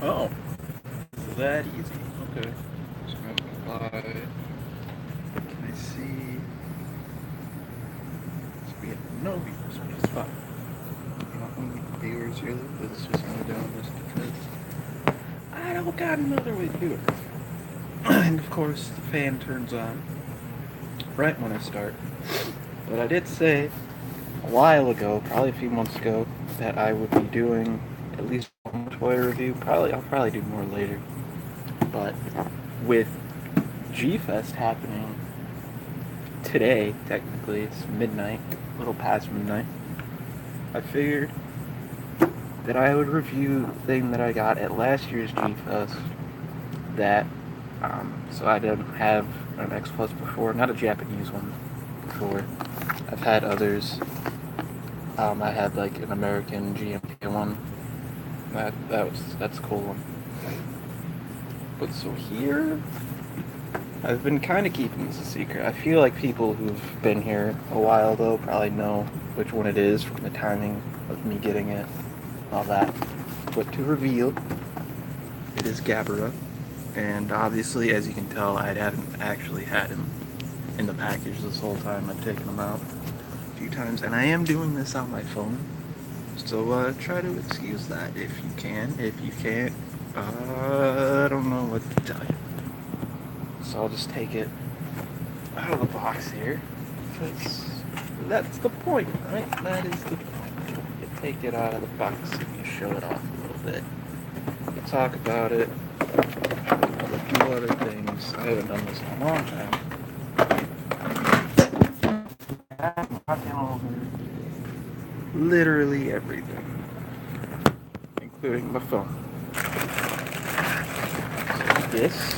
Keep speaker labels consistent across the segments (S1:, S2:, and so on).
S1: Oh, that easy. Okay.
S2: So I'm gonna apply.
S1: Can I see? So we have no viewers, which is fine.
S2: You know how many viewers really? It's just gonna doing this because
S1: I don't got another way to do it. And of course, the fan turns on right when I start. But I did say a while ago, probably a few months ago, that I would be doing at least one toy review. I'll probably do more later. But with G Fest happening today, technically it's midnight, a little past midnight, I figured that I would review the thing that I got at last year's G Fest. That so I didn't have an Xplus before, not a Japanese one before. I've had others. I had like an American GMT one. That's a cool one. But so here, I've been kind of keeping this a secret. I feel like people who've been here a while though probably know which one it is from the timing of me getting it, all that. But to reveal, it is Gabara, and obviously, as you can tell, I haven't actually had him in the package this whole time. I've taken him out a few times, and I am doing this on my phone. So try to excuse that if you can. If you can't, I don't know what to tell you. So I'll just take it out of the box here, because that's the point, right? That is the point. You take it out of the box and you show it off a little bit. You talk about it, a few other things. I haven't done this in a long time. I'm knocking over literally everything, including my phone. So this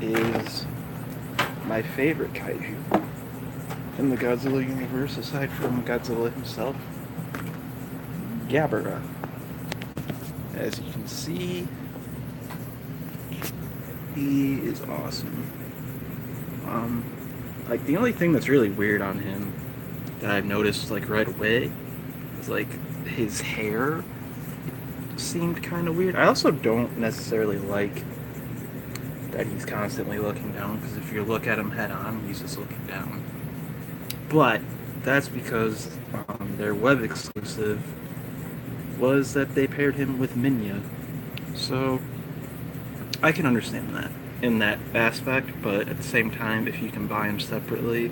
S1: is my favorite kaiju in the Godzilla universe, aside from Godzilla himself, Gabara. As you can see, he is awesome. Like the only thing that's really weird on him that I've noticed like right away is like his hair seemed kind of weird. I also don't necessarily like that he's constantly looking down, because if you look at him head on, he's just looking down. But that's because their web exclusive was that they paired him with Minya. So I can understand that in that aspect, but at the same time, if you can buy them separately,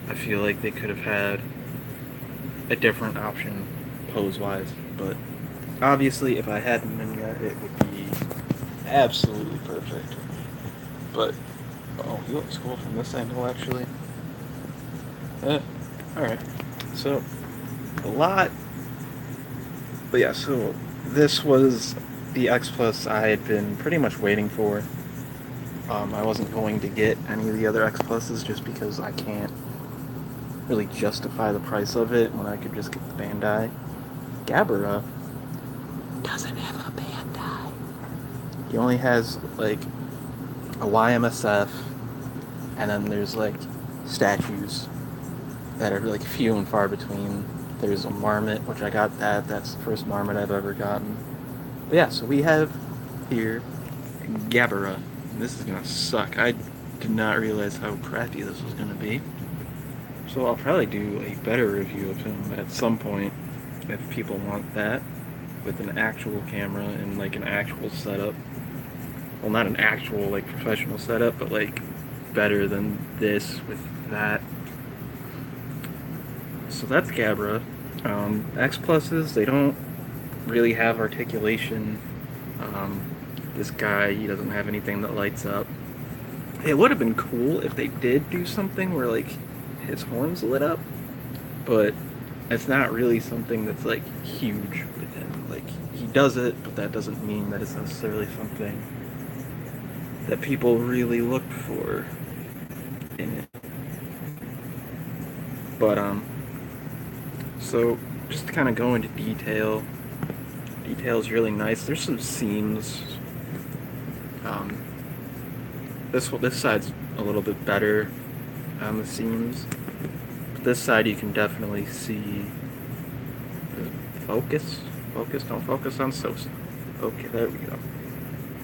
S1: I feel like they could have had a different option pose-wise. But obviously, if I had Minya, it would be absolutely perfect. But oh, he looks cool from this angle, actually. Alright. So, a lot. But yeah, so this was the Xplus I had been pretty much waiting for. I wasn't going to get any of the other Xpluses just because I can't really justify the price of it when I could just get the Bandai. Gabara doesn't have a Bandai. He only has like a YMSF, and then there's like statues that are like few and far between. There's a Marmot, which I got that. That's the first Marmot I've ever gotten. But yeah, so we have here Gabara. This is gonna suck. I did not realize how crappy this was gonna be. So I'll probably do a better review of him at some point if people want that, with an actual camera and like an actual setup. Well, not an actual like professional setup, but like better than this with that. So that's Gabra. X pluses, they don't really have articulation. This guy, he doesn't have anything that lights up. It would have been cool if they did do something where like his horns lit up, but it's not really something that's like huge with him. Like he does it, but that doesn't mean that it's necessarily something that people really look for in it. But so just to kind of go into detail, detail's really nice. There's some seams. This side's a little bit better on the seams. But this side you can definitely see the focus. Focus, don't focus on Sosa. Okay, there we go.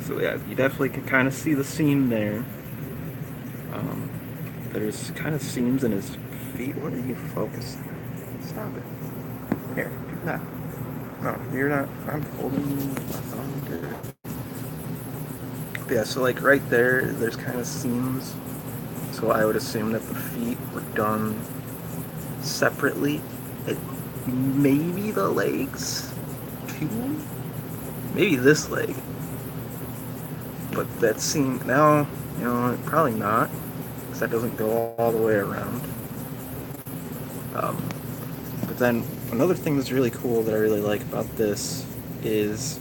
S1: So yeah, you definitely can kind of see the seam there. Um, there's kind of seams in his feet. What are you focusing on? Stop it. Here, do that. No, you're not. I'm holding my thumb here. Yeah, so like right there, there's kind of seams. So I would assume that the feet were done separately. It, maybe the legs too. Maybe this leg. But that seam now, probably not, because that doesn't go all the way around. But then another thing that's really cool that I really like about this is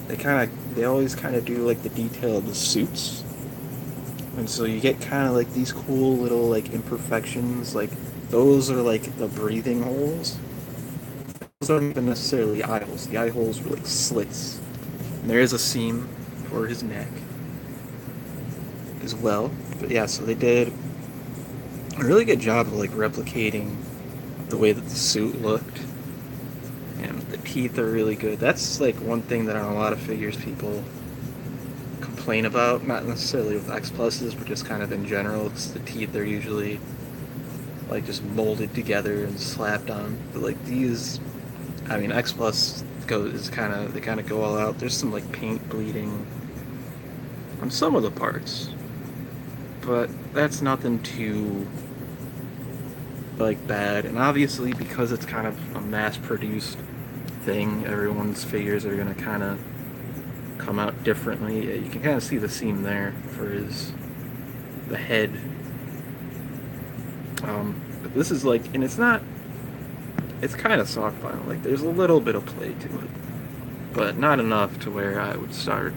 S1: they always kind of do like the detail of the suits, and so you get kind of like these cool little like imperfections. Like those are like the breathing holes. Those aren't even necessarily eye holes. The eye holes were like slits. And there is a seam for his neck as well. But yeah, so they did a really good job of like replicating the way that the suit looked. And the teeth are really good. That's like one thing that on a lot of figures people complain about, not necessarily with Xpluses, but just kind of in general, because the teeth are usually like just molded together and slapped on. But like these, I mean, Xplus they kind of go all out. There's some like paint bleeding on some of the parts, but that's nothing too like bad. And obviously, because it's kind of a mass-produced thing, everyone's figures are gonna kind of come out differently. You can kind of see the seam there for the head. But this is like, and it's kind of soft vinyl. Like there's a little bit of play to it, but not enough to where I would start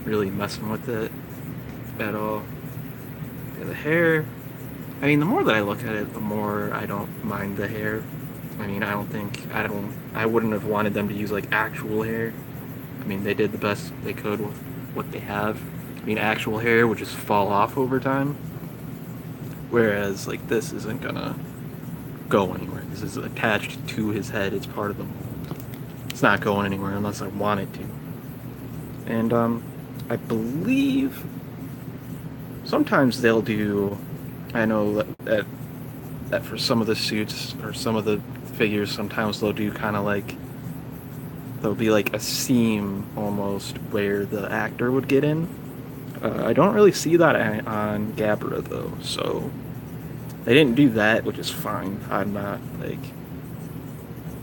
S1: really messing with it at all. Yeah, the hair, I mean, the more that I look at it, the more I don't mind the hair. I mean, I wouldn't have wanted them to use like actual hair. I mean, they did the best they could with what they have. I mean, actual hair would just fall off over time. Whereas, like, this isn't gonna go anywhere. This is attached to his head. It's part of the mold. It's not going anywhere unless I want it to. And, I believe sometimes they'll do, I know that for some of the suits or some of the figures, sometimes they'll do kind of like, there'll be like a seam almost where the actor would get in. I don't really see that on Gabra though, so they didn't do that, which is fine. I'm not like,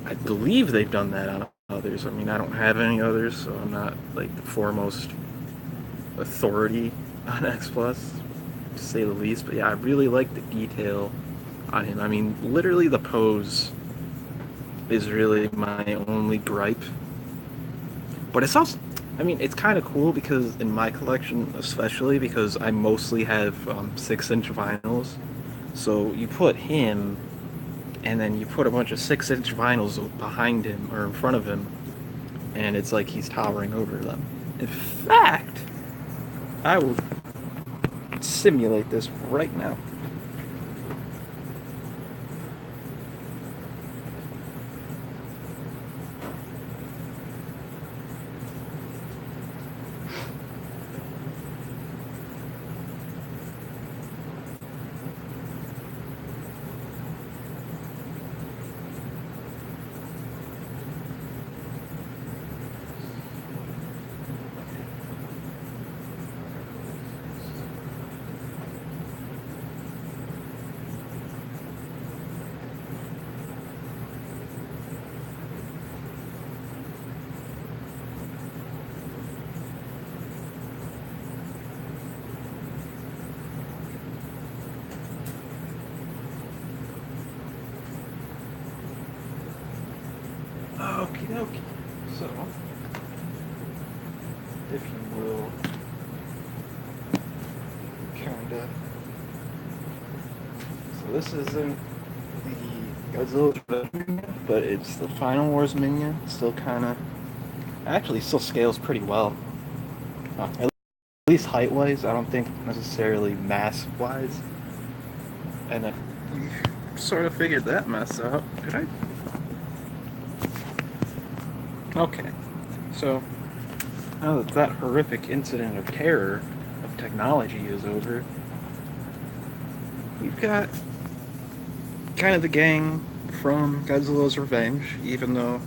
S1: I believe they've done that on others. I mean, I don't have any others, so I'm not like the foremost authority on Xplus, to say the least. But yeah, I really like the detail on him. I mean, literally the pose is really my only gripe. But it's also, I mean, it's kind of cool because in my collection, especially because I mostly have 6-inch vinyls. So you put him, and then you put a bunch of 6-inch vinyls behind him or in front of him, and it's like he's towering over them. In fact, I will simulate this right now. Okie dokie. So, if you will, kinda. So this isn't the Godzilla minion, but it's the Final Wars minion. Still kinda, actually still scales pretty well. At least height-wise, I don't think necessarily mass-wise. And then sort of figured that mess out. Could I? Okay, so now that that horrific incident of terror of technology is over, we've got kind of the gang from Godzilla's Revenge, even though.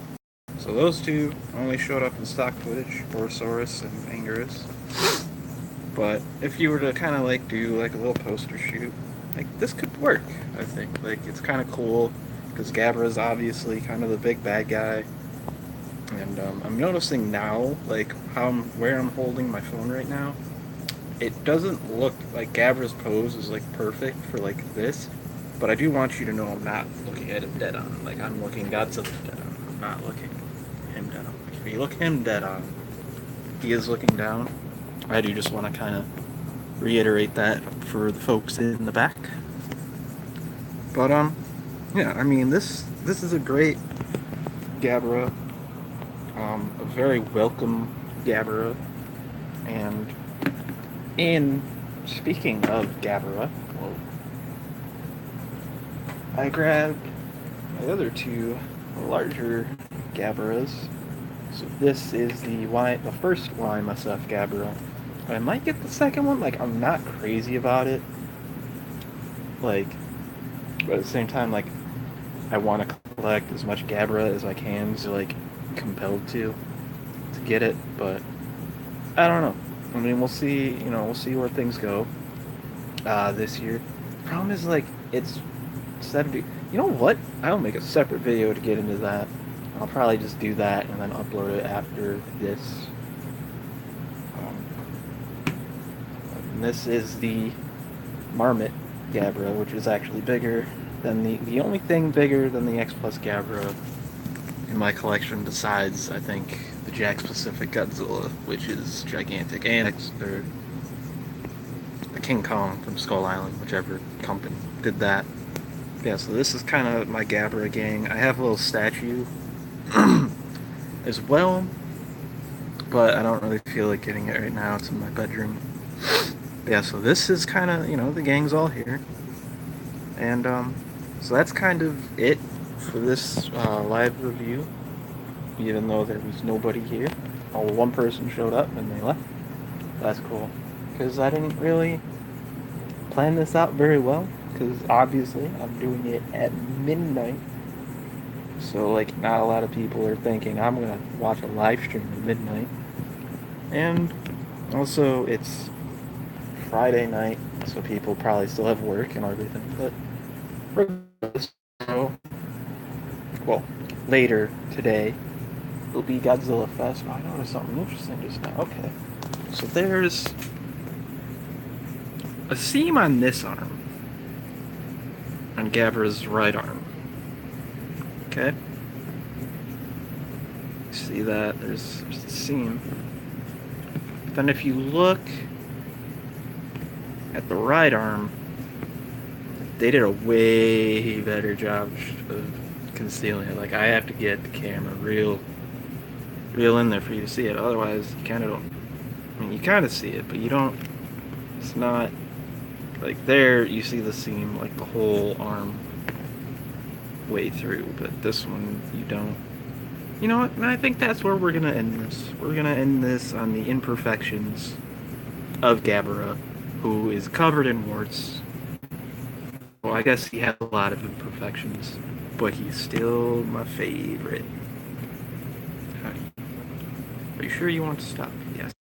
S1: So those two only showed up in stock footage, Borosaurus and Anguirus. But if you were to kind of like do like a little poster shoot, like this could work. I think like it's kind of cool because Gabra's obviously kind of the big bad guy, and I'm noticing now like where I'm holding my phone right now. It doesn't look like Gabra's pose is like perfect for like this, but I do want you to know I'm not looking at him dead on. Like I'm looking Godzilla dead on. I'm not looking him dead on. If you look him dead on, he is looking down. I do just want to kind of reiterate that for the folks in the back. But yeah, I mean this is a great Gabra, a very welcome Gabra, and in speaking of Gabra, well, I grabbed my other two larger Gabras. So this is the first YMSF Gabra. I might get the second one. Like I'm not crazy about it. Like, but at the same time, like I want to collect as much Gabra as I can. So like compelled to get it. But I don't know. I mean, we'll see. You know, we'll see where things go this year. Problem is like it's 70. You know what? I'll make a separate video to get into that. I'll probably just do that and then upload it after this. And this is the Marmot Gabra, which is actually bigger than the only thing bigger than the Xplus Gabra in my collection besides, I think, the Jakks Pacific Godzilla, which is gigantic, and the King Kong from Skull Island, whichever company did that. Yeah, so this is kind of my Gabra gang. I have a little statue as well, but I don't really feel like getting it right now. It's in my bedroom. Yeah, so this is kind of, you know, the gang's all here. And so that's kind of it for this live review, even though there was nobody here. Oh, one person showed up and they left. That's cool, because I didn't really plan this out very well, because obviously I'm doing it at midnight. So, like, not a lot of people are thinking I'm going to watch a live stream at midnight. And also, it's Friday night, so people probably still have work and everything. But regardless, so, well, later today will be Godzilla Fest. Oh, I noticed something interesting just now. Okay. So there's a seam on this arm, on Gabra's right arm. Okay? See that? There's a seam. But then if you look at the right arm, they did a way better job of concealing it. Like, I have to get the camera real in there for you to see it. Otherwise, you kind of don't. I mean, you kind of see it, but you don't. It's not like there. You see the seam, like the whole arm way through, but this one you don't. You know what? And I think that's where we're gonna end this. We're gonna end this on the imperfections of Gabra, who is covered in warts. Well, I guess he had a lot of imperfections, but he's still my favorite. Are you sure you want to stop? Yes.